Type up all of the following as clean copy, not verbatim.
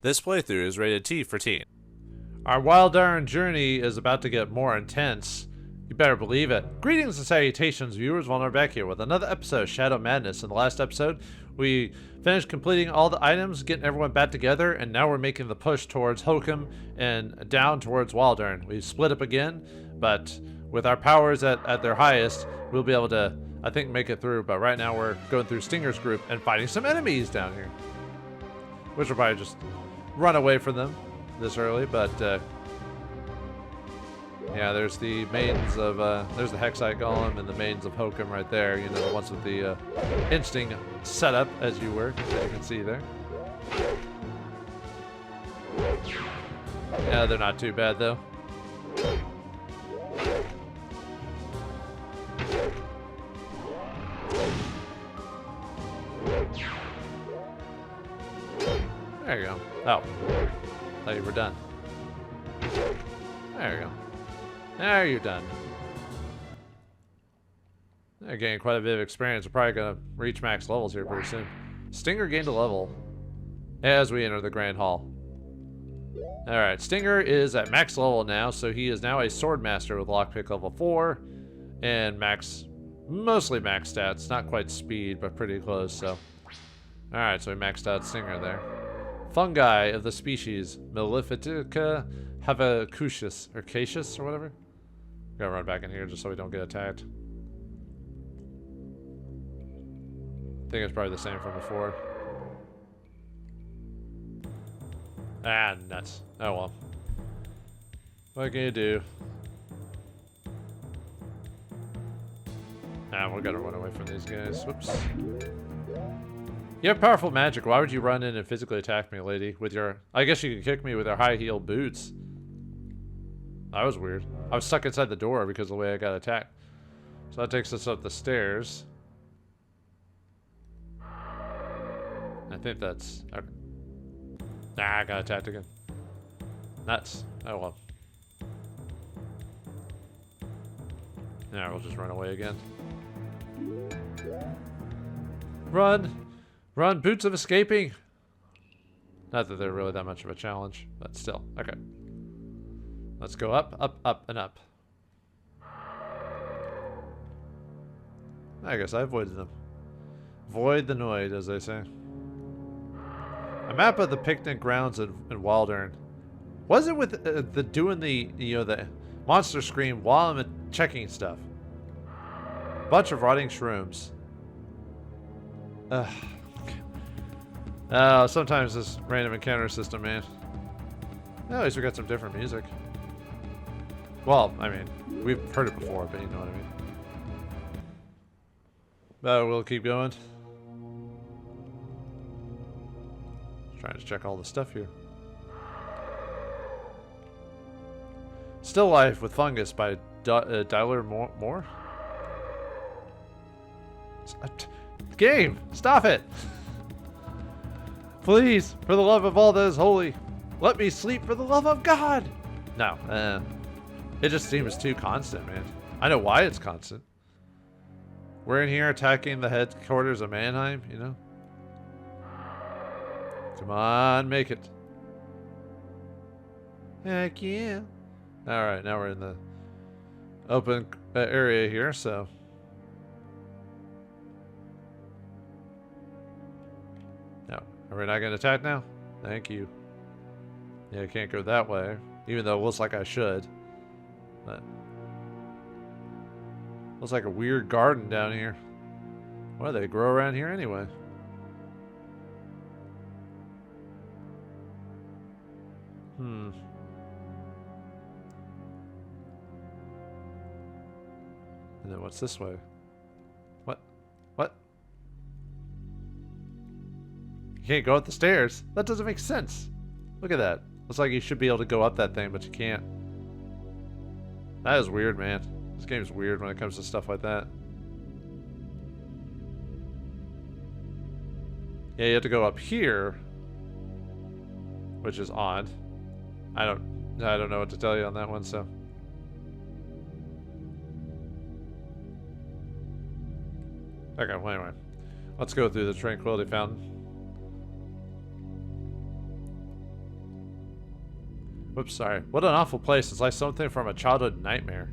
This playthrough is rated T for teen. Our wild darn journey is about to get more intense. You better believe it. Greetings and salutations, viewers. Vauldemare back here with another episode of Shadow Madness. In the last episode, we finished completing all the items, getting everyone back together, and now we're making the push towards Hokum and down towards Waldern. We split up again, but with our powers at their highest, we'll be able to, I think, make it through. But right now we're going through Stinger's group and fighting some enemies down here, which will probably just run away from them this early, but yeah, there's the maidens of there's the Hexite Golem and the maidens of Hokum right there, you know, the ones with the instinct setup, as you were, as you can see there. Yeah, they're not too bad though. There you go. Oh, thought you were done. There you go. There you're done. They're getting quite a bit of experience. We're probably gonna reach max levels here pretty soon. Stinger gained a level as we enter the Grand Hall. Alright, Stinger is at max level now, so he is now a sword master with lockpick level 4 and mostly max stats, not quite speed, but pretty close, so. Alright, so we maxed out Stinger there. Fungi of the species Meliphatica havacucius, or cacius, or whatever. Gotta run back in here just so we don't get attacked. I think it's probably the same from before. Ah, nuts. Oh well. What can you do? Ah, we're gonna run away from these guys. Whoops. You have powerful magic. Why would you run in and physically attack me, lady? With your... I guess you could kick me with your high-heeled boots. That was weird. I was stuck inside the door because of the way I got attacked. So that takes us up the stairs. I think that's... Okay. Nah, I got attacked again. Nuts. Oh well. Yeah, we'll just run away again. Run! Run, boots of escaping! Not that they're really that much of a challenge, but still. Okay. Let's go up, up, up, and up. I guess I avoided them. Void the Noid, as they say. A map of the picnic grounds in Waldern. What is it with doing the, you know, the monster scream while I'm checking stuff? Bunch of rotting shrooms. Ugh. Oh, sometimes this random encounter system, man. At least we got some different music. Well, I mean, we've heard it before, but you know what I mean. But we'll keep going. Trying to check all the stuff here. Still Life with Fungus by Dyler Moore? Game! Stop it! Please, for the love of all that is holy, let me sleep for the love of God! No, it just seems too constant, man. I know why it's constant. We're in here attacking the headquarters of Mannheim, you know? Come on, make it. Heck yeah. Alright, now we're in the open area here, so. No. Are we not going to attack now? Thank you. Yeah, I can't go that way, even though it looks like I should. But looks like a weird garden down here. Why do they grow around here anyway? And then what's this way? What? What? You can't go up the stairs. That doesn't make sense. Look at that. Looks like you should be able to go up that thing, but you can't. That is weird, man. This game's weird when it comes to stuff like that. Yeah, you have to go up here, which is odd. I don't know what to tell you on that one, so. Okay, well, anyway. Let's go through the Tranquility Fountain. Whoops, sorry. What an awful place. It's like something from a childhood nightmare.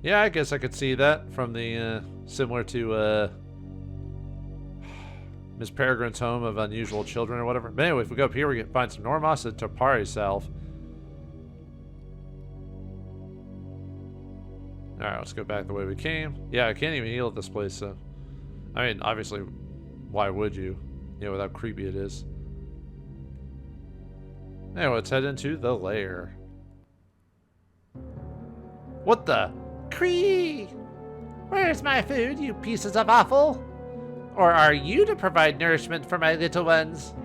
Yeah, I guess I could see that from the, similar to, Miss Peregrine's Home of Unusual Children or whatever. But anyway, if we go up here, we can find some Normos and Topari salve. Alright, let's go back the way we came. Yeah, I can't even heal at this place, so... I mean, obviously, why would you? You know, with how creepy it is. Anyway, let's head into the lair. What the? Cree! Where's my food, you pieces of offal? Or are you to provide nourishment for my little ones?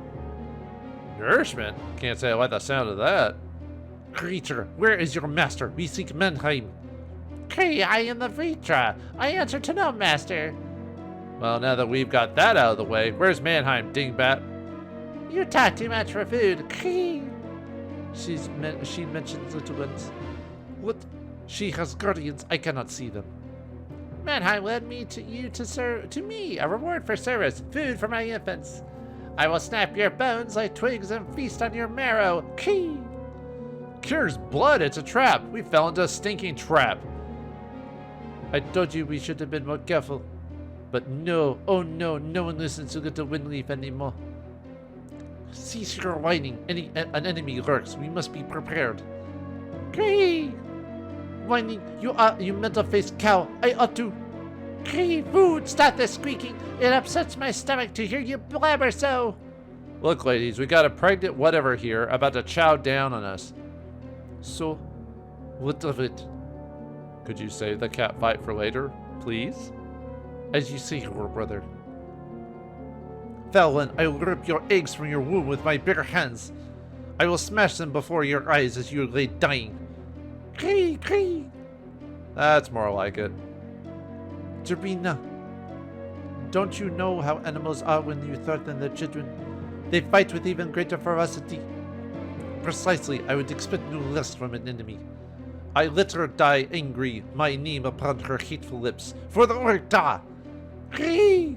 Nourishment? Can't say I like the sound of that. Creature, where is your master? We seek Mannheim. Cree, I am the Vritra. I answer to no master. Well, now that we've got that out of the way, where's Mannheim, dingbat? You talk too much for food. Cree! She mentions little ones. What? She has guardians. I cannot see them. Mannheim led me to me, a reward for service, food for my infants. I will snap your bones like twigs and feast on your marrow. Cree! Cure's blood, it's a trap. We fell into a stinking trap. I told you we should have been more careful. But no, oh no, no one listens to Little Windleaf anymore. Cease your whining. An enemy lurks. We must be prepared. Cree! Whining, you mental-faced cow. I ought to. Cree, food! Stop this squeaking. It upsets my stomach to hear you blabber so. Look, ladies, we got a pregnant whatever here about to chow down on us. So, what of it? Could you save the cat fight for later, please? As you say, your brother. Foul I will rip your eggs from your womb with my bare hands. I will smash them before your eyes as you lay dying. Cree, cree. That's more like it. Sabrina, don't you know how animals are when you threaten their children? They fight with even greater ferocity. Precisely, I would expect no less from an enemy. I let her die angry, my name upon her hateful lips. For the Orta! Cree!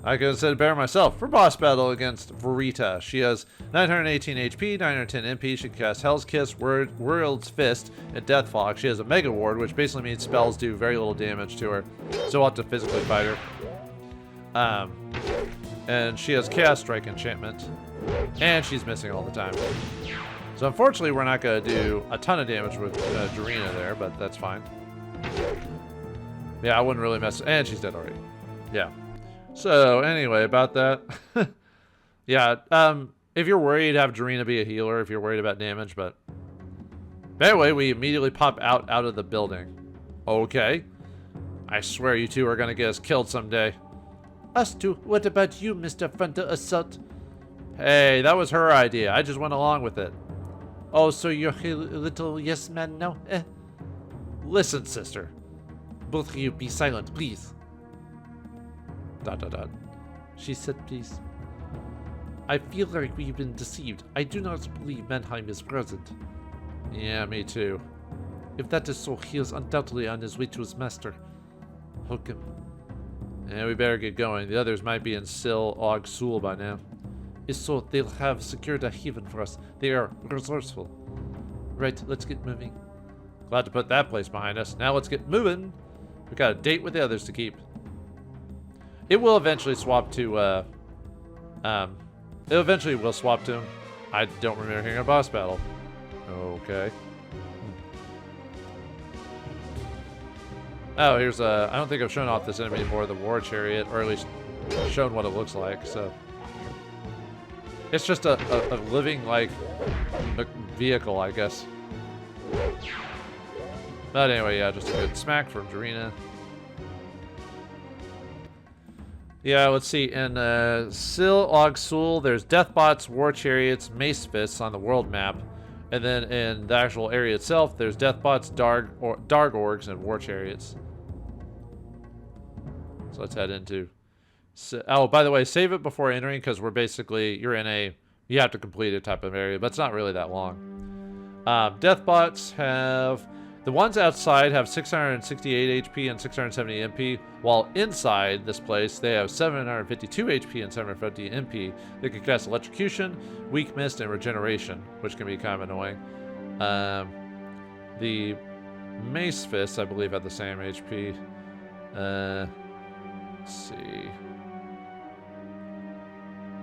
I can instead bear myself for boss battle against Verita. She has 918 HP, 910 MP. She can cast Hell's Kiss, World's Fist, and Death Fog. She has a Mega Ward, which basically means spells do very little damage to her. So we'll have to physically fight her. And she has Chaos Strike enchantment. And she's missing all the time. So unfortunately, we're not going to do a ton of damage with Dorina there, but that's fine. Yeah, I wouldn't really mess... And she's dead already. Yeah. So anyway, about that. Yeah, if you're worried, have Dorina be a healer if you're worried about damage, but... Anyway, we immediately pop out of the building. Okay. I swear you two are going to get us killed someday. Us two? What about you, Mr. Frontal Assault? Hey, that was her idea. I just went along with it. Oh, so you're a little yes man now? Listen, sister. Both of you be silent, please. ... She said, please. I feel like we've been deceived. I do not believe Mannheim is present. Yeah, me too. If that is so, he is undoubtedly on his way to his master, Hokum. Yeah, we better get going. The others might be in Sil-Og-Sul by now. If so, they'll have secured a haven for us. They are resourceful. Right, let's get moving. Glad to put that place behind us. Now let's get moving. We got a date with the others to keep. It will eventually swap to, it eventually will swap to him. I don't remember hearing a boss battle. Okay. Oh, here's I don't think I've shown off this enemy before, the war chariot, or at least shown what it looks like, so. It's just a living, like, vehicle, I guess. But anyway, yeah, just a good smack from Dorina. Yeah, let's see. In Sil-Og-Sul, there's Deathbots, War Chariots, Mace Fists on the world map. And then in the actual area itself, there's Deathbots, Darg Orgs, and War Chariots. So let's head into... Oh, by the way, save it before entering, because we're basically... You're in a... You have to complete a type of area, but it's not really that long. Deathbots have The ones outside have 668 HP and 670 MP, while inside this place they have 752 HP and 750 MP. They can cast Electrocution, Weak Mist, and Regeneration, which can be kind of annoying. The Mace Fists, I believe, have the same HP. Let's see.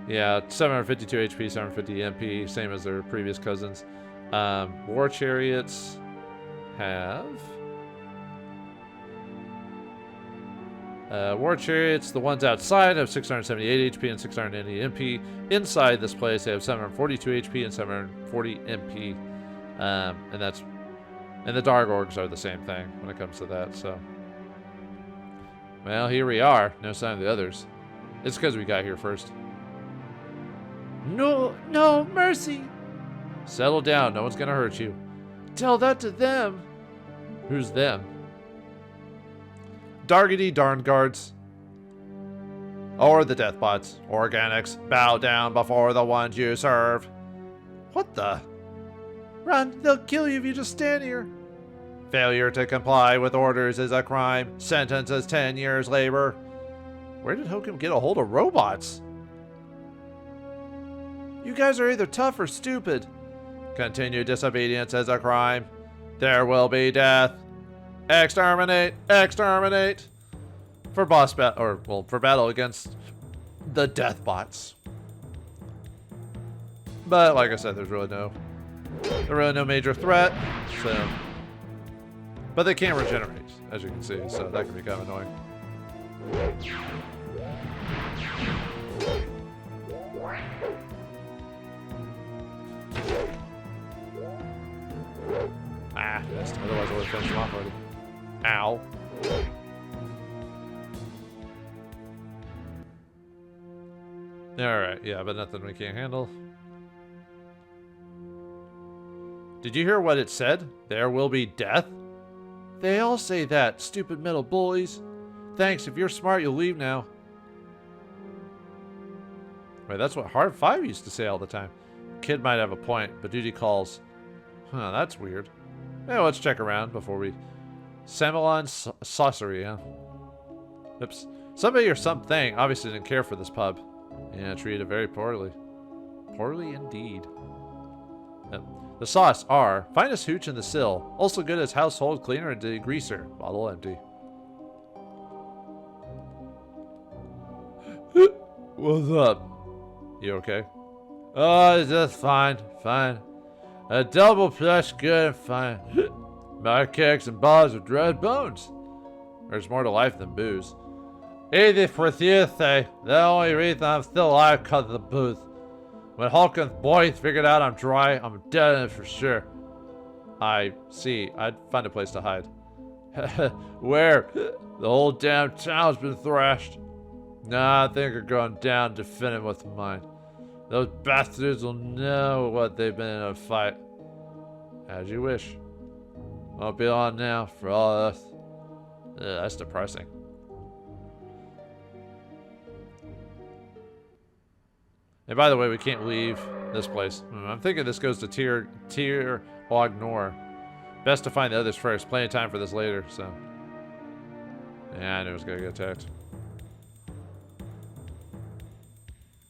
Yeah, 752 HP, 750 MP, same as their previous cousins. War Chariots have... War Chariots, the ones outside, have 678 HP and 680 MP. Inside this place, they have 742 HP and 740 MP. And the Dark Orgs are the same thing when it comes to that, so... Well, here we are. No sign of the others. It's because we got here first. No, mercy. Settle down. No one's gonna hurt you. Tell that to them. Who's them? Dargety Darn Guards. Or the Deathbots. Organics. Bow down before the ones you serve. What the? Run. They'll kill you if you just stand here. Failure to comply with orders is a crime. Sentence is 10 years labor. Where did Hokum get a hold of robots? You guys are either tough or stupid. Continued disobedience is a crime. There will be death. Exterminate! Exterminate! For boss battle, or well, for battle against the Deathbots. But like I said, there's really no major threat. So, but they can't regenerate, as you can see, so that can be kind of annoying. Ah, missed. Otherwise I would have finished him off already. Ow. Alright, yeah, but nothing we can't handle. Did you hear what it said? There will be death? They all say that, stupid metal bullies. Thanks, if you're smart, you'll leave now. Wait, that's what Hard 5 used to say all the time. Kid might have a point, but duty calls. Huh, that's weird. Yeah, let's check around before we... Samelon Saucery, huh? Oops. Somebody or something obviously didn't care for this pub. Yeah, treated it very poorly. Poorly indeed. The sauce are finest hooch in the sill. Also good as household cleaner and degreaser. Bottle empty. What's up? You okay? Oh, just fine. Fine. A double plush, good and fine. My cakes and bars of dried bones. There's more to life than booze. 84th day. The only reason I'm still alive because of the booze. When Hulk's boys figured out I'm dry, I'm dead in it for sure. I see. I'd find a place to hide. Where? The whole damn town's been thrashed. Nah, I think we're going down to finish what's mine. Those bastards will know what they've been in a fight. As you wish. Won't be on now for all of us. That's depressing. And by the way, we can't leave this place. I'm thinking this goes to Tier Ognor. Best to find the others first. Plenty of time for this later, so. Yeah, I knew it was gonna get attacked.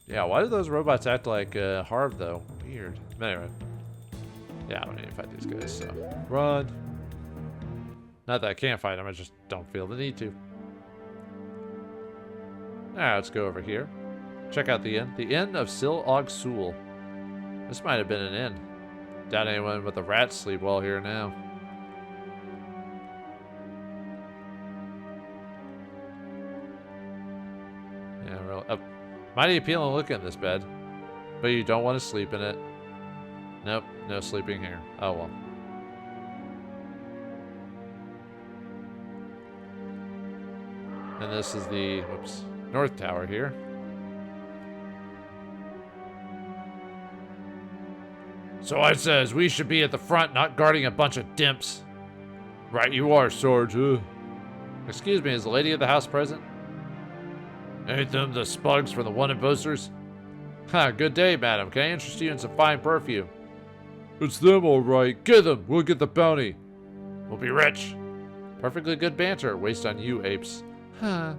Yeah, why do those robots act like Harv, though? Weird. Anyway. Yeah, I don't need to fight these guys, so. Run! Not that I can't fight them, I just don't feel the need to. Alright, let's go over here. Check out the inn. The Inn of Sil Og Sul. This might have been an inn. Doubt anyone but the rats sleep well here now. Yeah, really. Mighty appealing look at this bed. But you don't want to sleep in it. Nope, no sleeping here. Oh well. And this is the, whoops, North Tower here. So I says we should be at the front, not guarding a bunch of dimps. Right you are, Sarge. Excuse me, is the lady of the house present? Ain't them the spugs from the wanted posters? Ha, good day, madam. Can I interest you in some fine perfume? It's them, all right. Get them. We'll get the bounty. We'll be rich. Perfectly good banter. Waste on you, apes. Huh.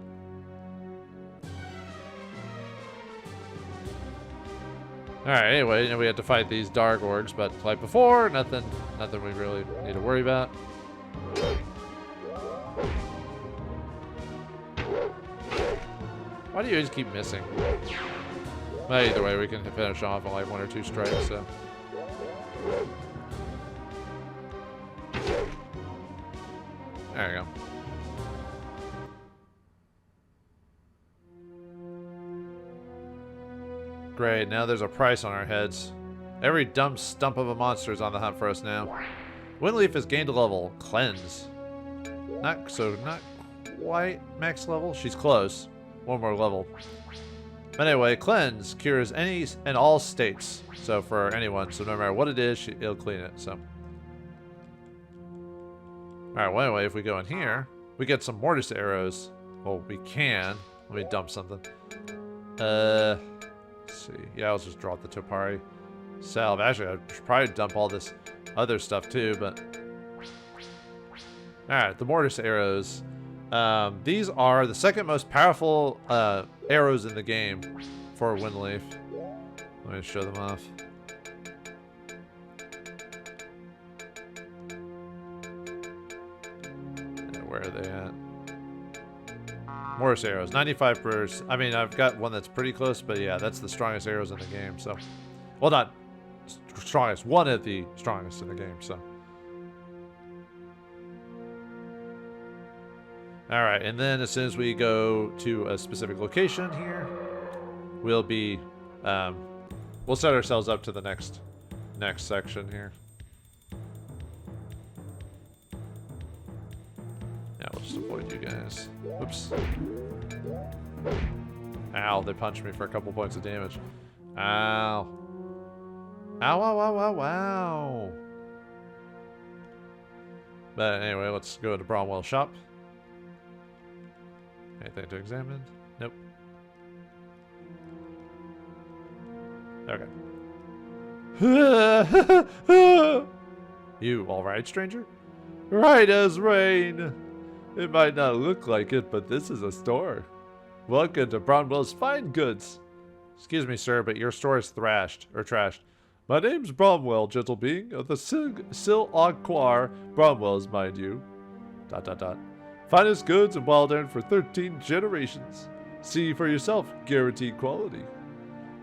Alright, anyway, we had to fight these dark orgs, but like before, nothing we really need to worry about. Why do you always keep missing? Well, either way, we can finish off on like 1 or 2 strikes, so. There we go. Great, now there's a price on our heads. Every dumb stump of a monster is on the hunt for us now. Windleaf has gained a level. Cleanse. Not quite max level. She's close. 1 more level. But anyway, Cleanse cures any and all states. So for anyone, so no matter what it is, it'll clean it, so. Alright, well anyway, if we go in here, we get some mortis arrows. Well, we can. Let me dump something. Let's see. Yeah, I'll just drop the Topari salve. Actually, I should probably dump all this other stuff too, but. Alright, the mortis arrows. These are the second most powerful arrows in the game for Windleaf. Let me show them off. Where are they at? Mortis arrows, 95%. I mean, I've got one that's pretty close, but yeah, that's the strongest arrows in the game, so. Well, not strongest, one of the strongest in the game, so. Alright, and then as soon as we go to a specific location here, we'll be, we'll set ourselves up to the next section here. Yeah, we'll just avoid you guys. Whoops. Ow, they punched me for a couple points of damage. Ow. Ow, ow, ow, ow, ow. But anyway, let's go to Bromwell's shop. Anything to examine? Nope. Okay. You alright, stranger? Right as rain. It might not look like it, but this is a store. Welcome to Bromwell's Fine Goods. Excuse me, sir, but your store is trashed. My name's Bromwell, gentle being, of the Sil-Sil-Aquar Bromwells, mind you. ... Finest goods in Wildern for 13 generations. See for yourself, guaranteed quality.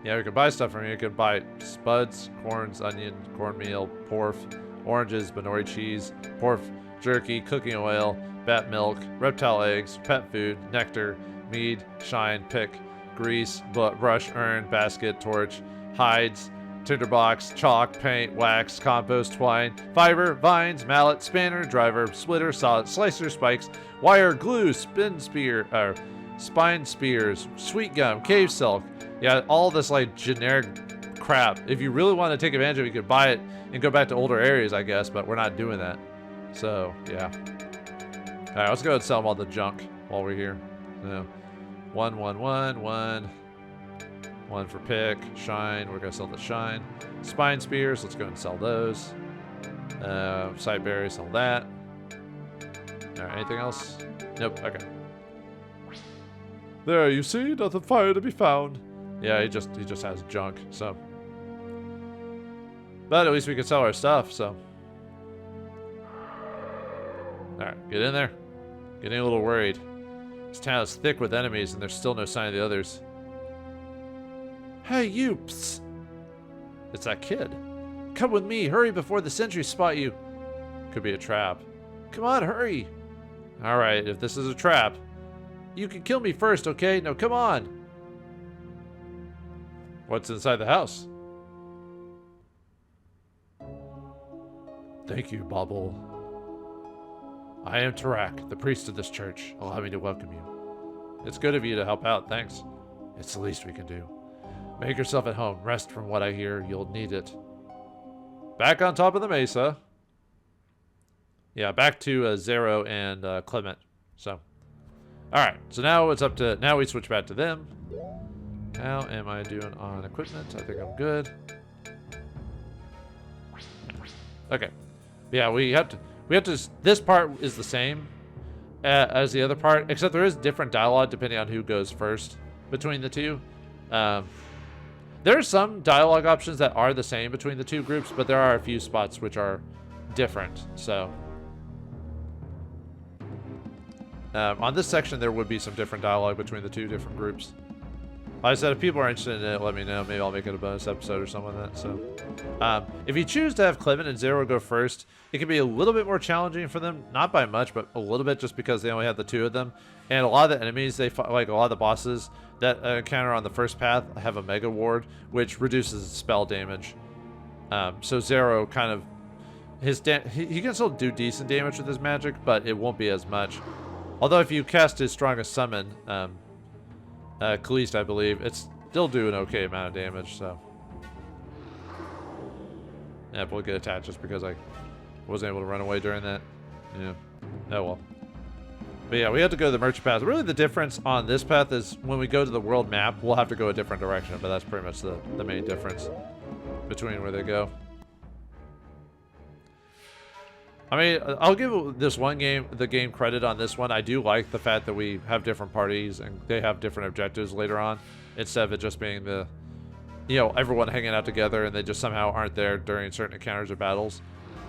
Yeah, we can buy stuff from you. You can buy spuds, corns, onion, cornmeal, porf, oranges, Benori cheese, porf jerky, cooking oil, bat milk, reptile eggs, pet food, nectar, mead, shine, pick, grease, brush, urn, basket, torch, hides, tinderbox, chalk, paint, wax, compost, twine, fiber, vines, mallet, spanner, driver, splitter, solid, slicer, spikes, wire, glue, spine spears, sweet gum, cave silk. Yeah, all this like generic crap. If you really want to take advantage of it, you could buy it and go back to older areas, I guess, but we're not doing that. So, yeah. Alright, let's go ahead and sell them all the junk while we're here. So, one. One for pick, shine, we're gonna sell the shine. Spine spears, let's go and sell those. Sight berries, sell that. Alright, anything else? Nope, okay. There, you see, nothing fire to be found. Yeah, he just has junk, so. But at least we can sell our stuff, so. Alright, get in there. Getting a little worried. This town is thick with enemies and there's still no sign of the others. Hey, you! Psst. It's that kid. Come with me, hurry before the sentries spot you. Could be a trap. Come on, hurry. Alright, if this is a trap. You can kill me first, okay? Now come on. What's inside the house? Thank you, Bobble. I am Tarak, the priest of this church. Allow me to welcome you. It's good of you to help out, thanks. It's the least we can do. Make yourself at home. Rest from what I hear. You'll need it. Back on top of the mesa. Yeah, back to Xero and Clement. So, alright. So now it's up to... Now we switch back to them. How am I doing on equipment? I think I'm good. Okay. Yeah, we We have to. This part is the same as the other part, except there is different dialogue depending on who goes first between the two. There are some dialogue options that are the same between the two groups, but there are a few spots which are different. So on this section, there would be some different dialogue between the two different groups. Like I said, if people are interested in it, let me know. Maybe I'll make it a bonus episode or something like that. So, if you choose to have Clement and Xero go first, it can be a little bit more challenging for them. Not by much, but a little bit, just because they only have the two of them. And a lot of the enemies they fight, like a lot of the bosses that encounter on the first path, have a Mega Ward, which reduces spell damage. So Xero kind of he can still do decent damage with his magic, but it won't be as much. Although if you cast his strongest summon, Caliste, I believe, it's still do an okay amount of damage, so. Yeah, we'll get attacked just because I wasn't able to run away during that. Yeah. Oh well. But yeah, we have to go to the merchant path. Really the difference on this path is when we go to the world map, we'll have to go a different direction, but that's pretty much the main difference between where they go. I mean, I'll give this one game, the game credit on this one. I do like the fact that we have different parties and they have different objectives later on, instead of it just being the, you know, everyone hanging out together and they just somehow aren't there during certain encounters or battles.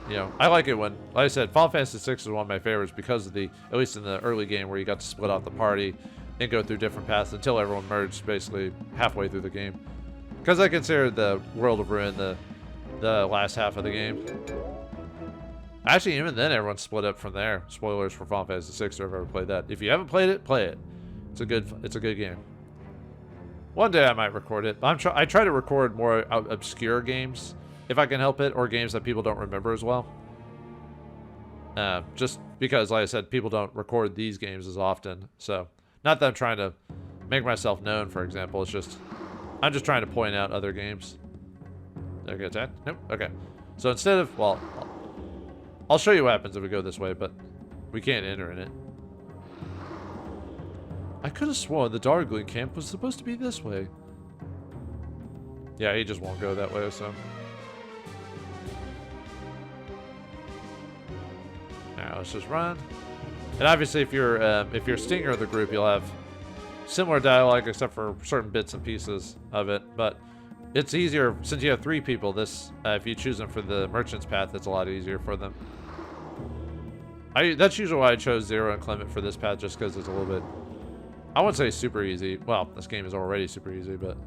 You know, I like it when, like I said, Final Fantasy VI is one of my favorites because of the, at least in the early game, where you got to split off the party and go through different paths until everyone merged basically halfway through the game. Because I consider the World of Ruin the last half of the game. Actually, even then, everyone split up from there. Spoilers for Final Fantasy VI, if you've ever played that. If you haven't played it, play it. It's a good game. One day I might record it. I try to record more obscure games, if I can help it, or games that people don't remember as well. Just because, like I said, people don't record these games as often. So, not that I'm trying to make myself known, for example. It's just, I'm just trying to point out other games. Did I get attacked? Nope. Okay. So instead of, well, I'll show you what happens if we go this way, but we can't enter in it. I could have sworn the Darkling camp was supposed to be this way. Yeah, he just won't go that way, so. Now let's just run. And obviously, if you're Stinger of the group, you'll have similar dialogue except for certain bits and pieces of it. But it's easier since you have 3 people. This, if you choose them for the merchant's path, it's a lot easier for them. That's usually why I chose Xero and Clement for this path, just because it's a little bit, I wouldn't say super easy. Well, this game is already super easy, but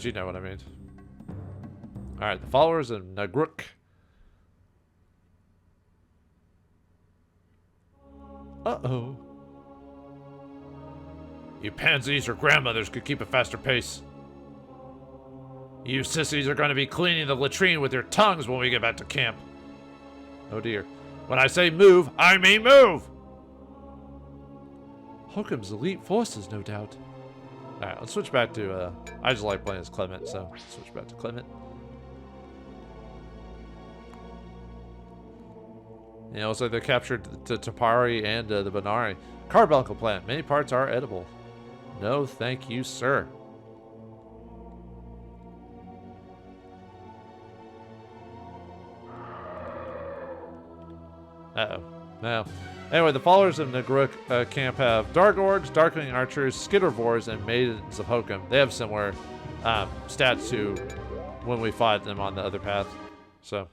you know what I mean. All right, the followers of Nagruk. Uh-oh. You pansies or grandmothers could keep a faster pace. You sissies are going to be cleaning the latrine with your tongues when we get back to camp. Oh dear. When I say move, I mean move! Hokum's elite forces, no doubt. Alright, let's switch back to, I just like playing as Clement, so let's switch back to Clement. Yeah, looks like they captured the Tapari and the Banari. Carbuncle plant. Many parts are edible. No, thank you, sir. Uh-oh. Now, anyway, the followers of Nagruk camp have Dark Orgs, Darkling Archers, Skittervors, and Maidens of Hokum. They have similar stats to when we fought them on the other path. So.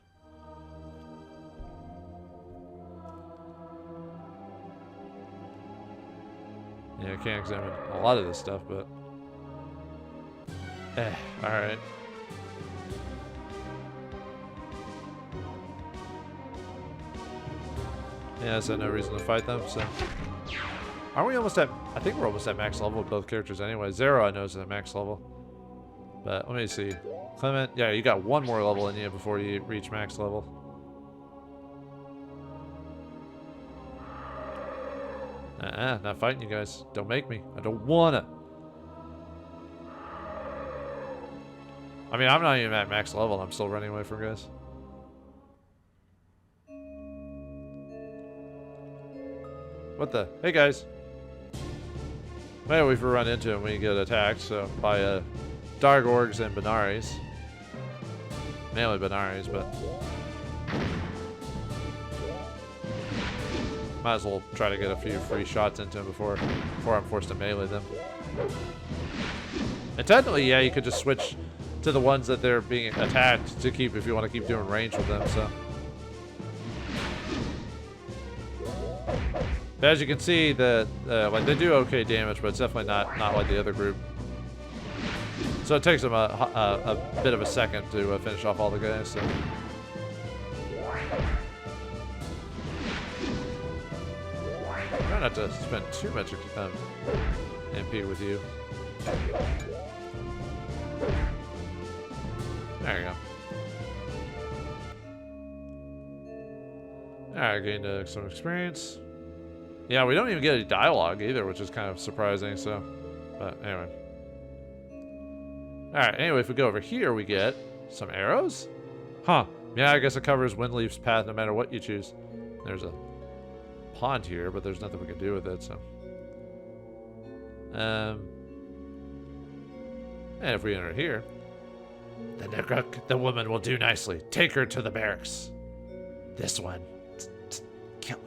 Yeah, I can't examine a lot of this stuff, but... alright. Yeah, so no reason to fight them, so... Aren't we almost at... I think we're almost at max level with both characters anyway. Xero, I know, is at max level. But, let me see. Clement, yeah, you got one more level in you before you reach max level. Not fighting you guys. Don't make me. I don't wanna. I mean, I'm not even at max level and I'm still running away from guys. What the? Hey guys. Well, we've run into him when you get attacked, so by Dark Orgs and Banaris. Mainly Banaris, but Might as well try to get a few free shots into them before I'm forced to melee them. And technically, yeah, you could just switch to the ones that they're being attacked to keep if you want to keep doing range with them, so. But as you can see, like they do okay damage, but it's definitely not like the other group. So it takes them a bit of a second to finish off all the guys. So. Try not to spend too much MP with you. There you go. Alright, gained some experience. Yeah, we don't even get any dialogue either, which is kind of surprising, so. But anyway. Alright, anyway, if we go over here, we get some arrows? Huh. Yeah, I guess it covers Windleaf's path no matter what you choose. There's a pond here, but there's nothing we can do with it, so. And if we enter here, the woman will do nicely. Take her to the barracks. This one. Kill him.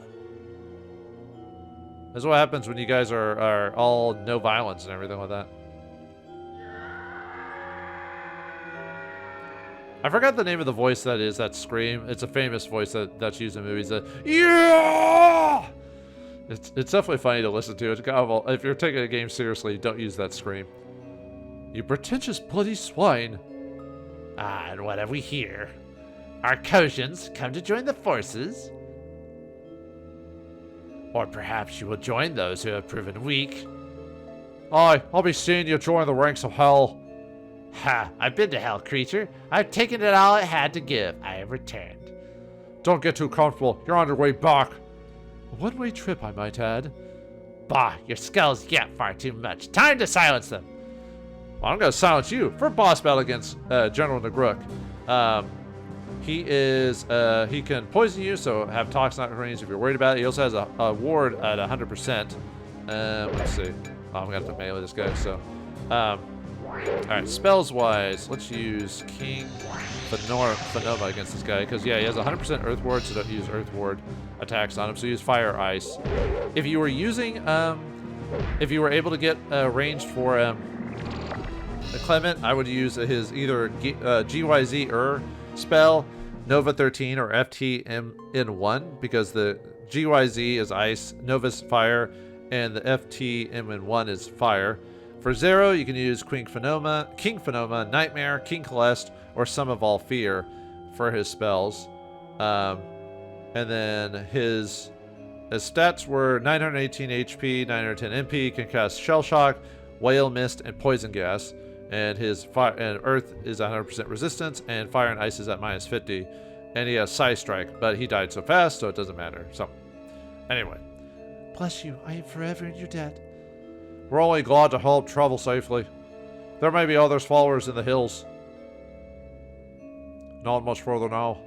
That's what happens when you guys are all no violence and everything like that. I forgot the name of the voice that scream. It's a famous voice that's used in movies. Yeah! It's definitely funny to listen to. It's kind of, if you're taking a game seriously, don't use that scream. You pretentious bloody swine. Ah, and what have we here? Our Kojans come to join the forces? Or perhaps you will join those who have proven weak. Aye, I'll be seeing you join the ranks of hell. Ha, I've been to hell, creature. I've taken it all it had to give. I have returned. Don't get too comfortable. You're on your way back. A one-way trip, I might add. Bah, your skulls yet far too much. Time to silence them. Well, I'm going to silence you for a boss battle against General Nagruk. He can poison you, so have toxic range if you're worried about it. He also has a ward at 100%. Let's see. Oh, I'm going to have to melee this guy, so. Alright, spells-wise, let's use King Phenoma against this guy, because, yeah, he has 100% Earth Ward, so don't use Earth Ward attacks on him, so use Fire Ice. If you were using, if you were able to get ranged for Clement, I would use his either GYZ spell, Nova 13, or FTM in 1, because the GYZ is Ice, Nova's Fire, and the FTM in 1 is Fire. For Xero, you can use King Phenoma, Nightmare, King Celeste, or Sum of All Fear for his spells. And then his stats were 918 HP, 910 MP, can cast Shell Shock, Whale Mist, and Poison Gas. And his fire and Earth is 100% resistance, and Fire and Ice is at -50. And he has Psy Strike, but he died so fast, so it doesn't matter. So, anyway. Bless you, I am forever in your debt. We're only glad to help travel safely. There may be others followers in the hills. Not much further now.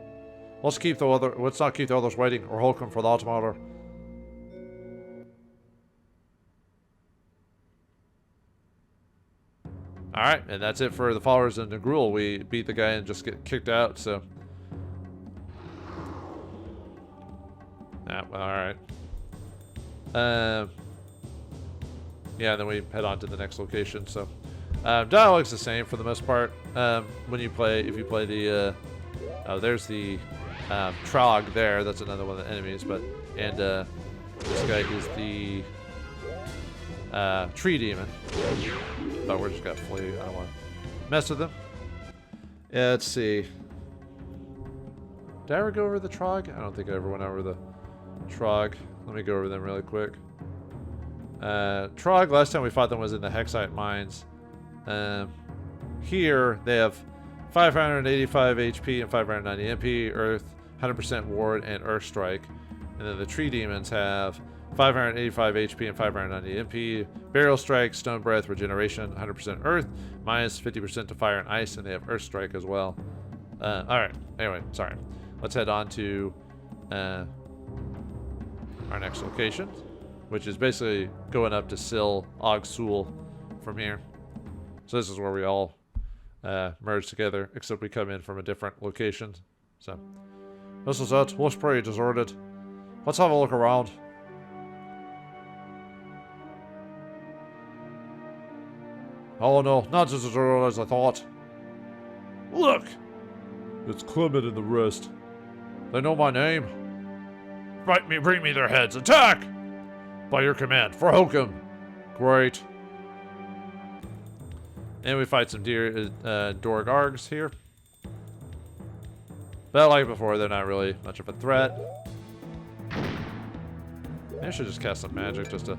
Let's not keep the others waiting, or Hokum for that matter. Alright, and that's it for the followers in Negrul. We beat the guy and just get kicked out, so. Alright. Yeah, and then we head on to the next location. So, dialogue's the same for the most part. If you play the, there's the Trog there. That's another one of the enemies. And this guy is the Tree Demon. But we're just gonna flee. I don't want to mess with them. Yeah, let's see. Did I ever go over the Trog? I don't think I ever went over the Trog. Let me go over them really quick. Trog, last time we fought them was in the Hexite Mines. Here, they have 585 HP and 590 MP, Earth, 100% Ward, and Earth Strike. And then the Tree Demons have 585 HP and 590 MP, Burial Strike, Stone Breath, Regeneration, 100% Earth, -50% to Fire and Ice, and they have Earth Strike as well. Alright, anyway, sorry. Let's head on to our next location, which is basically going up to Sil Og Sul from here. So this is where we all merge together, except we come in from a different location. So this is it. Looks pretty deserted. Let's have a look around. Oh no, not as early as I thought. Look! It's Clement and the rest. They know my name. Bring me their heads. Attack! By your command, for Hokum. Great. And we fight some Dorgargs here. But like before, they're not really much of a threat. Maybe I should just cast some magic just to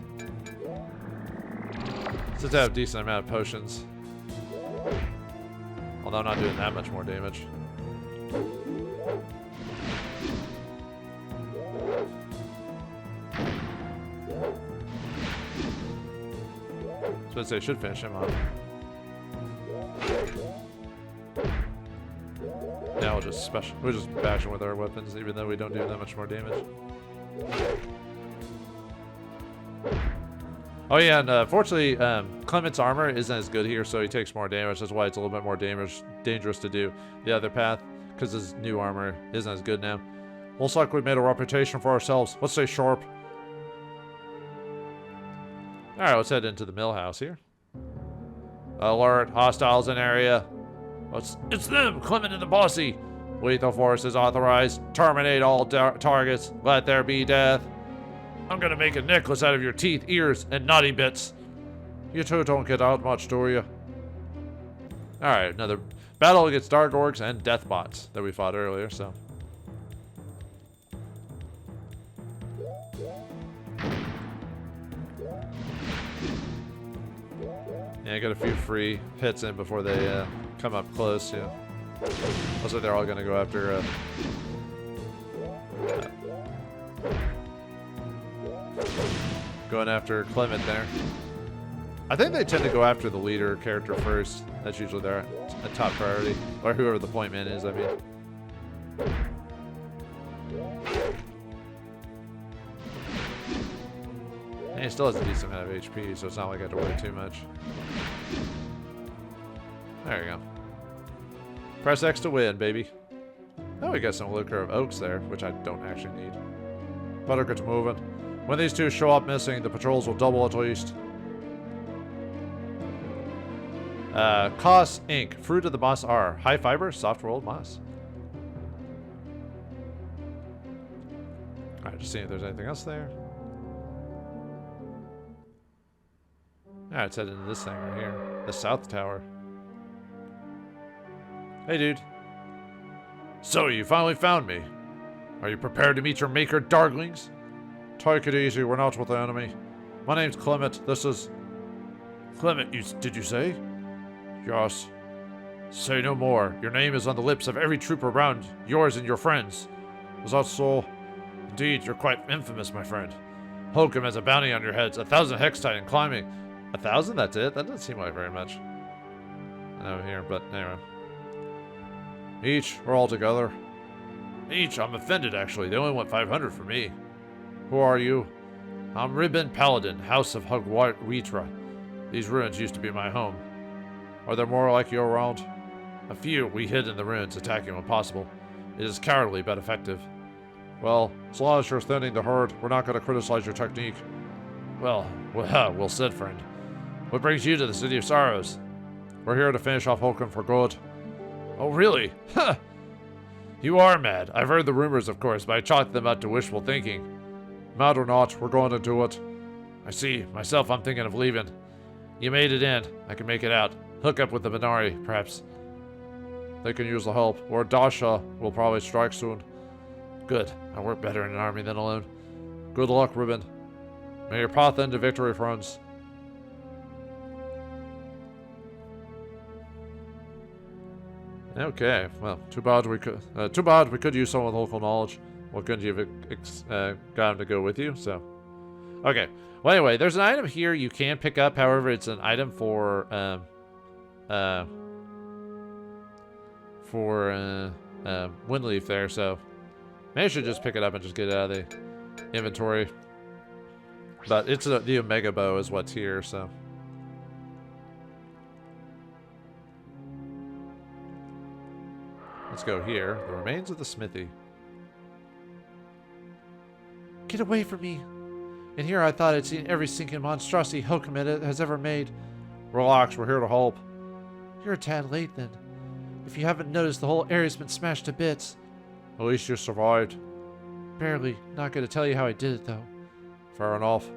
have a decent amount of potions. Although I'm not doing that much more damage. So I'd say I should finish him off. Now we'll just bash him with our weapons, even though we don't do that much more damage. Oh yeah, and fortunately, Clement's armor isn't as good here, so he takes more damage. That's why it's a little bit more dangerous to do the other path, because his new armor isn't as good now. Looks like we made a reputation for ourselves. Let's stay sharp. Alright, let's head into the mill house here. Alert, hostiles in area. It's them, Clement and the Bossy. Lethal force is authorized. Terminate all targets. Let there be death. I'm gonna make a necklace out of your teeth, ears, and naughty bits. You two don't get out much, do you? Alright, another battle against Dark Orcs and Deathbots that we fought earlier, so. Yeah, I got a few free hits in before they come up close, yeah. Looks like they're all gonna go after going after Clement there. I think they tend to go after the leader character first. That's usually their top priority. Or whoever the point man is, I mean. And he still has a decent amount of HP, so it's not like I have to worry too much. There you go. Press X to win, baby. Oh, we got some liquor of oaks there, which I don't actually need. Better get moving. When these two show up missing, the patrols will double at least. Cos Inc. Fruit of the moss are high fiber, soft rolled moss. Alright, just seeing if there's anything else there. Alright, let's head into this thing right here. The South Tower. Hey, dude. So, you finally found me. Are you prepared to meet your maker, Darglings? Take it easy, we're not with the enemy. My name's Clement, this is... Clement, did you say? Yes. Say no more. Your name is on the lips of every troop around, yours and your friends. Is that so? Indeed, you're quite infamous, my friend. Hokum has a bounty on your heads, 1,000 hextide and climbing. 1,000? That's it? That doesn't seem like very much. Over here, but anyway. Each, or all together? Each, I'm offended actually. They only want 500 for me. Who are you? I'm Ribbon Paladin, House of Hugwitra. These ruins used to be my home. Are there more like you around? A few we hid in the ruins, attacking when possible. It is cowardly but effective. Well, as long as you're thinning the herd, we're not going to criticize your technique. Well said, friend. What brings you to the City of Sorrows? We're here to finish off Hokum for good. Oh, really? Huh! You are mad. I've heard the rumors, of course, but I chalked them up to wishful thinking. Mad or not, we're going to do it. I see. Myself, I'm thinking of leaving. You made it in. I can make it out. Hook up with the Minari, perhaps. They can use the help. Or Dasha will probably strike soon. Good. I work better in an army than alone. Good luck, Ribbon. May your path end to victory, friends. Okay, well, too bad we could use some of the local knowledge. Well, couldn't you have got him to go with you? So, okay. Well, anyway, there's an item here you can pick up. However, it's an item for Windleaf there. So, maybe I should just pick it up and just get it out of the inventory. But it's the Omega Bow is what's here. So. Let's go here. The remains of the smithy. Get away from me. In here I thought I'd seen every sinking monstrosity Hokum has ever made. Relax, we're here to help. You're a tad late then. If you haven't noticed, the whole area's been smashed to bits. At least you survived. Barely. Not gonna tell you how I did it, though. Fair enough.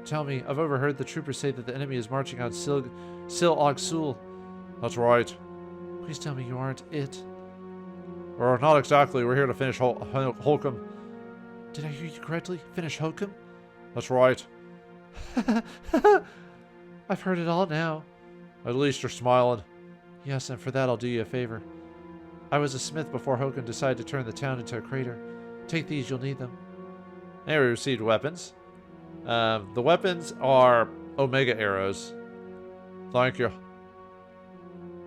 Tell me, I've overheard the troopers say that the enemy is marching on Sil-Og-Sul. That's right. Please tell me you aren't it. Or not exactly, we're here to finish Hokum. Did I hear you correctly? Finish Hokum? That's right. I've heard it all now. At least you're smiling. Yes, and for that I'll do you a favor. I was a smith before Hokum decided to turn the town into a crater. Take these, you'll need them. And we received weapons. The weapons are Omega arrows. Thank you.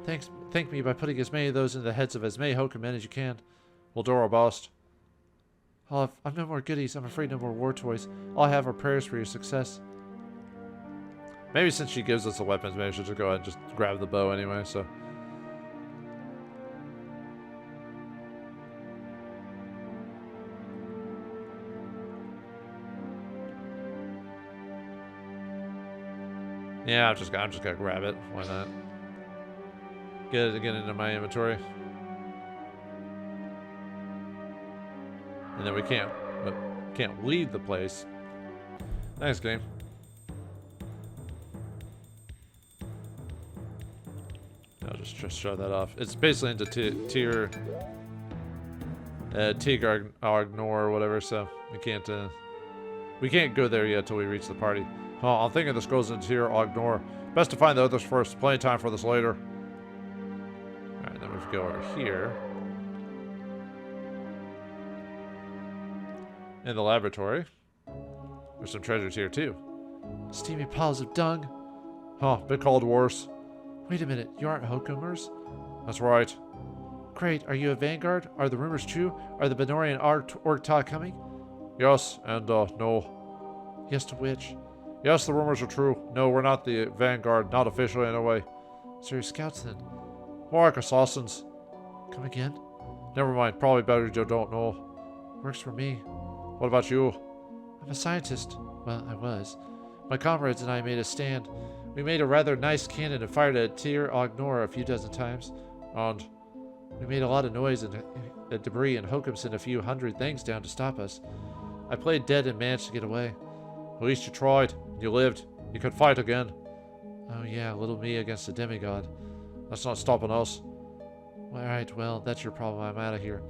Thank me by putting as many of those in the heads of as many Hokum men as you can. We'll do our best. I've no more goodies. I'm afraid no more war toys. All I have are prayers for your success. Maybe since she gives us the weapons, maybe I should just go ahead and just grab the bow anyway, so. Yeah, I'm just gonna grab it. Why not? Get it again into my inventory. And then we can't leave the place. Nice game. I'll just show that off. It's basically into tier ignore or whatever, so we can't go there yet till we reach the party. Oh, I'm thinking this goes into tier ignore. Best to find the others first. Plenty of time for this later. Alright, then we go over here. In the laboratory. There's some treasures here too. Steamy piles of dung. Huh, been called worse. Wait a minute, you aren't Hokumers? That's right. Great, are you a vanguard? Are the rumors true? Are the Benorian Orgta coming? Yes, and no. Yes to which? Yes, the rumors are true. No, we're not the vanguard, not officially anyway. So you're scouts then? More like assassins. Come again? Never mind, probably better you don't know. Works for me. What about you? I'm a scientist. Well, I was. My comrades and I made a stand. We made a rather nice cannon and fired at Tir Ognor a few dozen times. And we made a lot of noise and debris, and Hokum sent a few hundred things down to stop us. I played dead and managed to get away. at least you tried. You lived. You could fight again. Oh yeah, little me against a demigod. That's not stopping us. Alright, well, that's your problem. I'm out of here.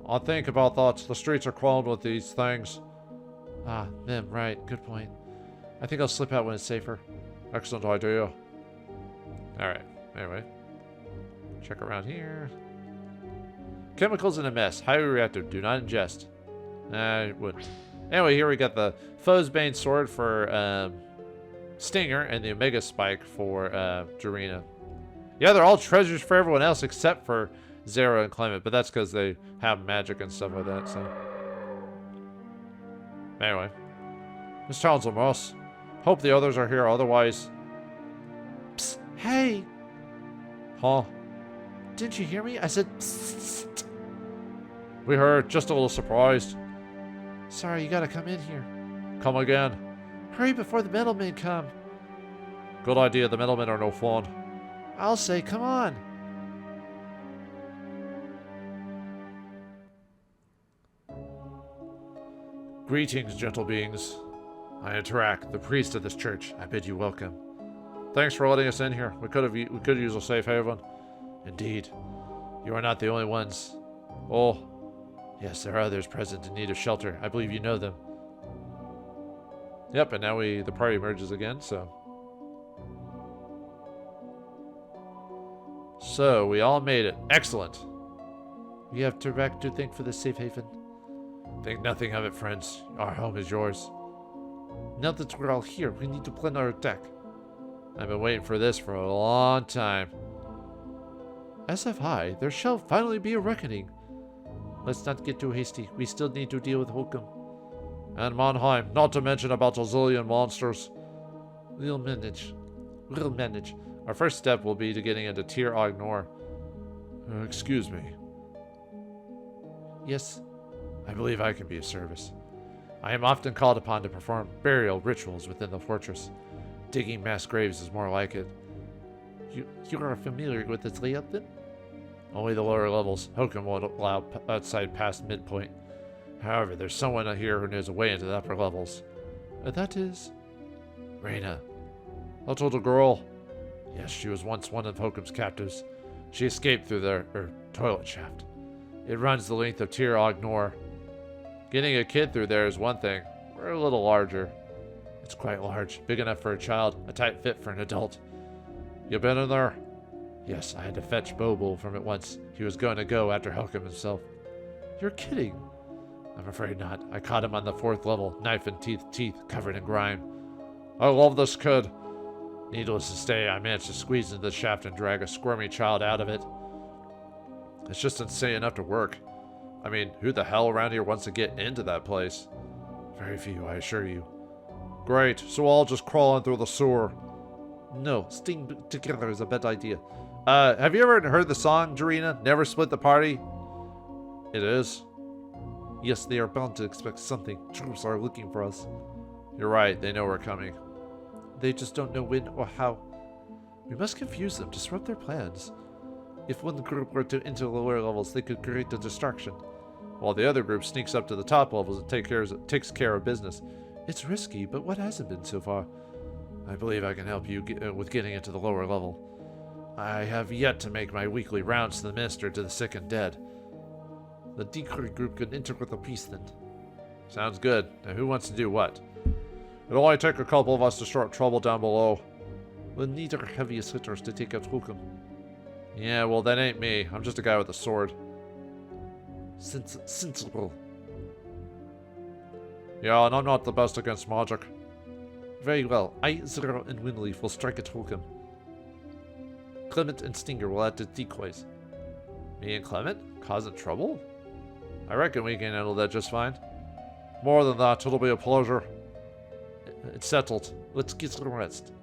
I think about that. The streets are crawling with these things. Ah, them, right. Good point. I think I'll slip out when it's safer. Excellent idea. Alright, anyway. Check around here. Chemicals in a mess. Highly reactive. Do not ingest. I wouldn't. Anyway, here we got the Foe's Bane sword for Stinger and the Omega Spike for Jarena. Yeah, they're all treasures for everyone else except for Xero and Clement, but that's because they have magic and stuff like that, so. Anyway. This town's a mess. Hope the others are here, otherwise. Psst, hey! Huh? Didn't you hear me? I said psst. We heard, just a little surprised. Sorry, you gotta come in here. Come again. Hurry before the middlemen come. Good idea, the middlemen are no fun. I'll say, come on. Greetings, gentle beings. I am Tarak, the priest of this church. I bid you welcome. Thanks for letting us in here. We could use a safe haven. Indeed. You are not the only ones. Oh, yes, there are others present in need of shelter. I believe you know them. Yep, and now the party emerges again, so. So, we all made it. Excellent. We have Tarak to thank for the safe haven. Think nothing of it, friends. Our home is yours. Now that we're all here, we need to plan our attack. I've been waiting for this for a long time. SFI, there shall finally be a reckoning. Let's not get too hasty. We still need to deal with Hokum. And Mannheim, not to mention about a zillion monsters. We'll manage. We'll manage. Our first step will be to getting into Tir Ognor. Excuse me. Yes? I believe I can be of service. I am often called upon to perform burial rituals within the fortress. Digging mass graves is more like it. You are familiar with its layout then? Only the lower levels. Hokum won't allow outside past midpoint. However, there's someone out here who knows a way into the upper levels. That is... Raina. I told a girl. Yes, she was once one of Hokum's captives. She escaped through their toilet shaft. It runs the length of Tir Ognor. Getting a kid through there is one thing. We're a little larger. It's quite large, big enough for a child, a tight fit for an adult. You been in there? Yes, I had to fetch Bobo from it once. He was going to go after Hokum himself. You're kidding. I'm afraid not. I caught him on the 4th level, knife and teeth covered in grime. I love this kid. Needless to say, I managed to squeeze into the shaft and drag a squirmy child out of it. It's just insane enough to work. I mean, who the hell around here wants to get into that place? Very few, I assure you. Great, so I'll just crawl in through the sewer. No, staying together is a bad idea. Have you ever heard the song, Jarina? Never split the party? It is. Yes, they are bound to expect something. Troops are looking for us. You're right, they know we're coming. They just don't know when or how. We must confuse them, disrupt their plans. If one group were to enter the lower levels, they could create a distraction. While the other group sneaks up to the top levels and takes care of business. It's risky, but what hasn't been so far? I believe I can help you with getting into the lower level. I have yet to make my weekly rounds to the minister, to the sick and dead. The decoy group can enter with a piece then. Sounds good. Now who wants to do what? It'll only take a couple of us to start trouble down below. We'll need our heaviest hitters to take out Hokum. Yeah, well that ain't me. I'm just a guy with a sword. Sensible. Yeah, and I'm not the best against magic. Very well. I, Xero, and Winleaf will strike at Hokum. Clement and Stinger will add to decoys. Me and Clement? Causing trouble? I reckon we can handle that just fine. More than that, it'll be a pleasure. It's settled. Let's get some rest.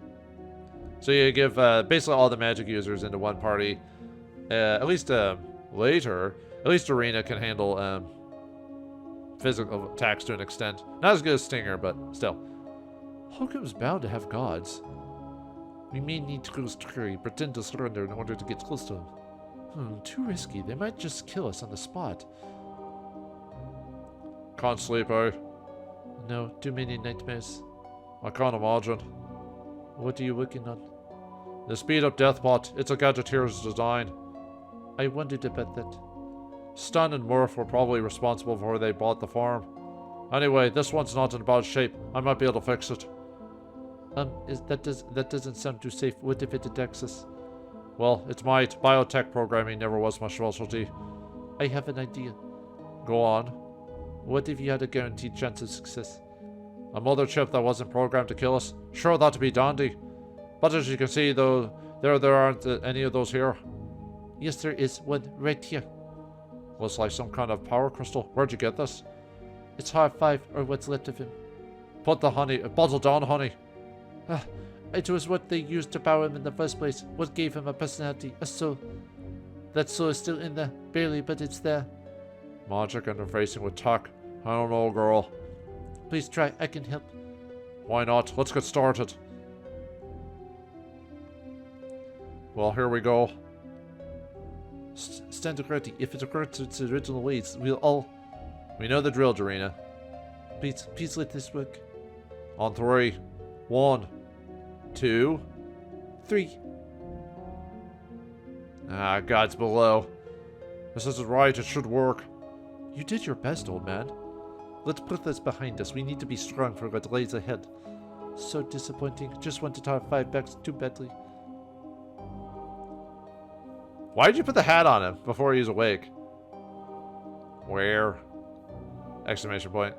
So you give basically all the magic users into one party. At least later, at least Arena can handle physical attacks to an extent. Not as good as Stinger, but still. Hokum's bound to have gods. We may need to use trickery, pretend to surrender in order to get close to him. Too risky. They might just kill us on the spot. Can't sleep, eh? No, too many nightmares. I can't imagine. What are you working on? The speed-up deathbot. It's a Gadgeteer's design. I wondered about that. Stan and Murph were probably responsible for where they bought the farm. Anyway, this one's not in bad shape. I might be able to fix it. That doesn't sound too safe. What if it attacks us? Well, it might. Biotech programming never was my specialty. I have an idea. Go on. What if you had a guaranteed chance of success? A mother chip that wasn't programmed to kill us? Sure, that'd be dandy. But as you can see, though, there aren't any of those here. Yes, there is one right here. Looks like some kind of power crystal. Where'd you get this? It's R5, or what's left of him. Put the honey, bottle down, honey. It was what they used to power him in the first place. What gave him a personality, a soul. That soul is still in there, barely, but it's there. Magic interfacing with tech. I don't know, girl. Please try, I can help. Why not? Let's get started. Well, here we go. Stand ready. If it occurs to its original ways, we'll all... We know the drill, Jarina. Please let this work. On 3. 1, 2, 3. Ah, God's below. This isn't right. It should work. You did your best, old man. Let's put this behind us. We need to be strong for what lays ahead. So disappointing. Just wanted to have 5 bucks too badly. Why did you put the hat on him before he's awake? Where? Exclamation point.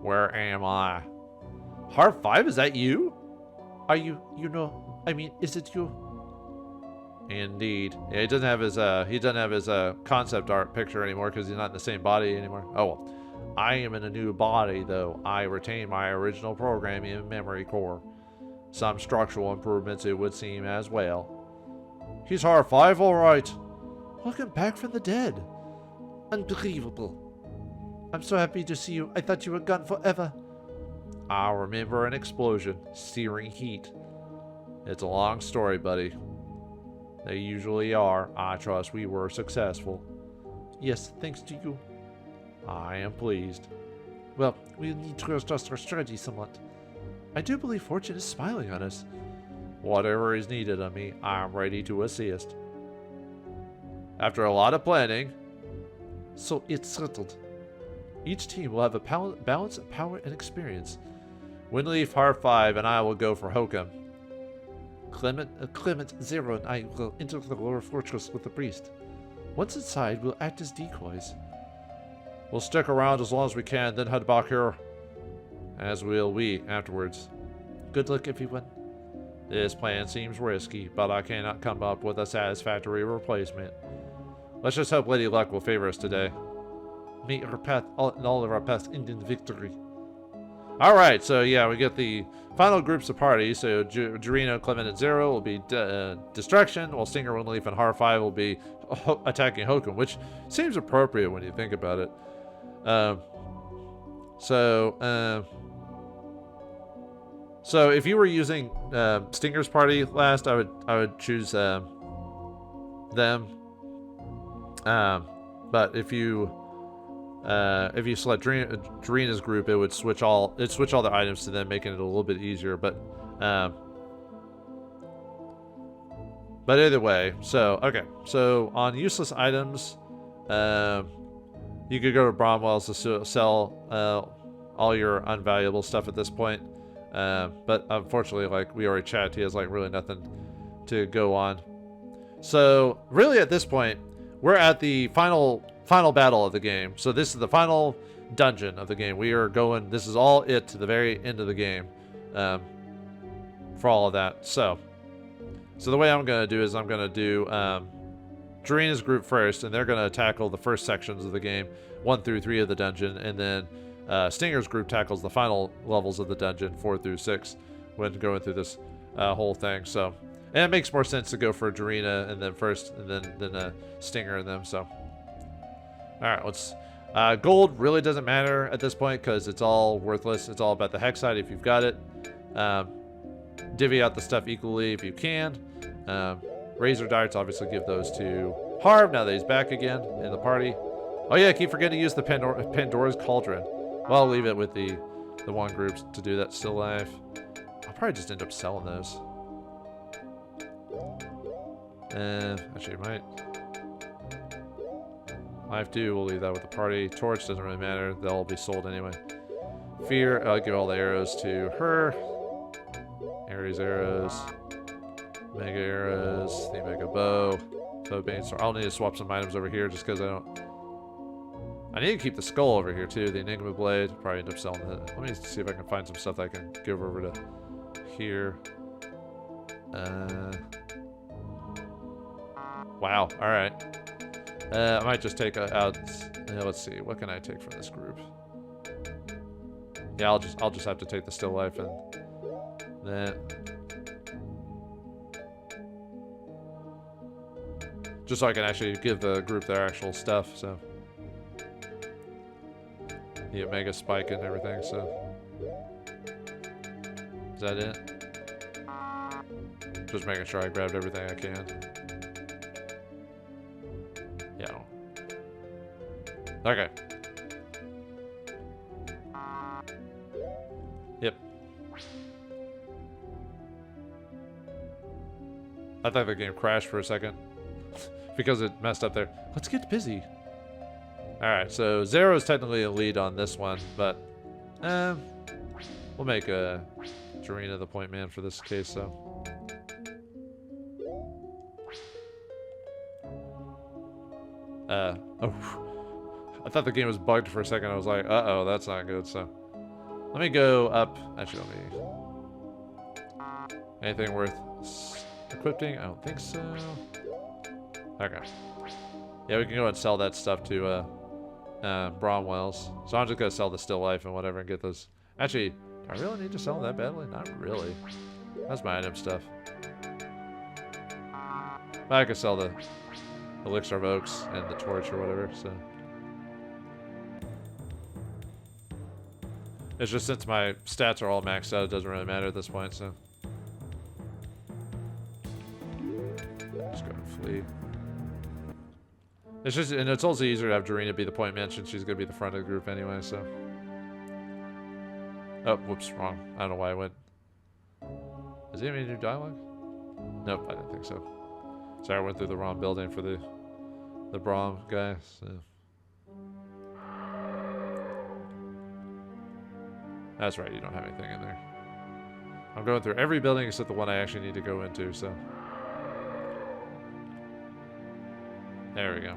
Where am I? Heart 5, is that you? Are you, is it you? Indeed. Yeah, he doesn't have his concept art picture anymore because he's not in the same body anymore. Oh well. I am in a new body though. I retain my original programming and memory core. Some structural improvements it would seem as well. He's Heart 5, alright. Welcome back from the dead. Unbelievable. I'm so happy to see you. I thought you were gone forever. I remember an explosion, searing heat. It's a long story, buddy. They usually are. I trust we were successful. Yes, thanks to you. I am pleased. Well, we need to adjust our strategy somewhat. I do believe fortune is smiling on us. Whatever is needed of me, I am ready to assist. After a lot of planning, so it's settled. Each team will have a balance of power and experience. Windleaf, Part-35, and I will go for Hokum. Clement, Xero, and I will enter the lower fortress with the priest. Once inside, we'll act as decoys. We'll stick around as long as we can, then head back here. As will we afterwards. Good luck, everyone. This plan seems risky, but I cannot come up with a satisfactory replacement. Let's just hope Lady Luck will favor us today. May our path, all of our paths end in victory. Alright, so yeah, we get the final groups of parties. So Gerino, Clement, and Xero will be Destruction, while Stinger, Windleaf, and Har-5 will be attacking Hokum, which seems appropriate when you think about it. So if you were using Stinger's party last, I would choose them. But if you select Darina's group, it would switch all the items to them, making it a little bit easier. But either way, so okay. So on useless items, you could go to Bromwell's to sell all your unvaluable stuff at this point. But unfortunately, like we already chatted, he has like really nothing to go on. So really, at this point, we're at the final battle of the game. So this is the final dungeon of the game. We are going. This is all it to the very end of the game. For all of that. So the way I'm gonna do is I'm gonna do Darina's group first, and they're gonna tackle the first sections of the game, 1 through 3 of the dungeon, and then Stinger's group tackles the final levels of the dungeon, 4 through 6, when going through this whole thing. So, and it makes more sense to go for Darina and then first, and then Stinger and them. So, all right, let's. Gold really doesn't matter at this point because it's all worthless. It's all about the hex side if you've got it. Divvy out the stuff equally if you can. Razor darts, obviously give those to Harv now that he's back again in the party. Oh yeah, I keep forgetting to use the Pandora's Cauldron. Well, I'll leave it with the one group to do that still life. I'll probably just end up selling those. Actually, I might. Life 2, we'll leave that with the party. Torch doesn't really matter. They'll all be sold anyway. Fear, I'll give all the arrows to her. Ares arrows. Mega arrows. The Mega bow. Bow bane sword. I'll need to swap some items over here just because I need to keep the skull over here too. The Enigma blade. Probably end up selling it. Let me see if I can find some stuff that I can give over to here. Wow. All right. I might just take out. Let's see. What can I take from this group? Yeah, I'll just have to take the still life and that. Just so I can actually give the group their actual stuff. So. The Omega spike and everything, so. Is that it? Just making sure I grabbed everything I can. Yeah. Okay. Yep. I thought the game crashed for a second. Because it messed up there. Let's get busy. Alright, so Xero is technically a lead on this one, but we'll make Darina the point man for this case, so. Oh, I thought the game was bugged for a second. I was like, uh-oh, that's not good, so. Let me go up. Actually, let me. Anything worth equipping? I don't think so. Okay. Yeah, we can go ahead and sell that stuff to Bromwell's. So I'm just gonna sell the still life and whatever and get those. Actually, do I really need to sell that badly? Not really. That's my item stuff. But I could sell the Elixir of Oaks and the torch or whatever, so. It's just since my stats are all maxed out, it doesn't really matter at this point, so. It's just, and it's also easier to have Dorina be the point man since she's gonna be the front of the group anyway, so. Oh, whoops, wrong. I don't know why I went. Is he have any new dialogue? Nope, I didn't think so. Sorry, I went through the wrong building for the Braum guy, so. That's right, you don't have anything in there. I'm going through every building except the one I actually need to go into, so. There we go.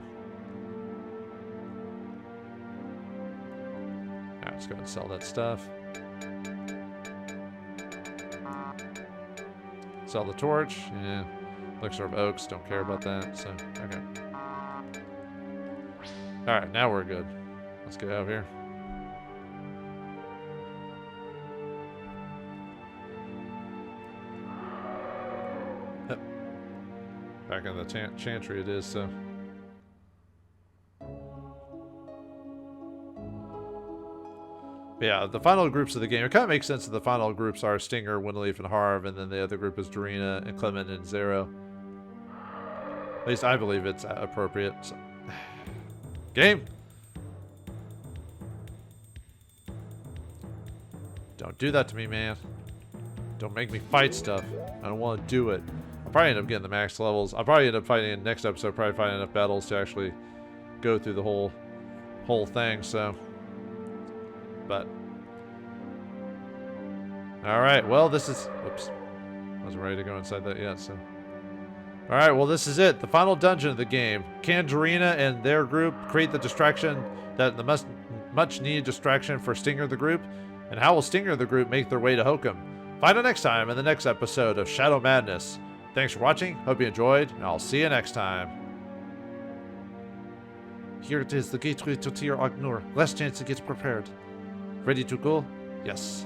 Alright, let's go ahead and sell that stuff. Sell the torch. Yeah. Elixir of Oaks. Don't care about that. So, okay. Alright, now we're good. Let's get out of here. Yep. Back in the chantry it is, so. Yeah, the final groups of the game, it kind of makes sense that the final groups are Stinger, Winleaf, and Harv, and then the other group is Dorina and Clement and Xero. At least I believe it's appropriate. So. Game! Don't do that to me, man. Don't make me fight stuff. I don't want to do it. I'll probably end up getting the max levels. I'll probably end up fighting in the next episode, probably fighting enough battles to actually go through the whole thing, so. But all right, well, this is, oops, wasn't ready to go inside that yet, so. All right, well, this is it, the final dungeon of the game. Can Dorina and their group create the distraction, the much needed distraction for Stinger the group? And how will Stinger the group make their way to Hokum? Find out next time in the next episode of Shadow Madness. Thanks for watching, hope you enjoyed, and I'll see you next time. Here it is, the gateway to Tir Agnur. Last chance to get prepared. Ready to go? Yes.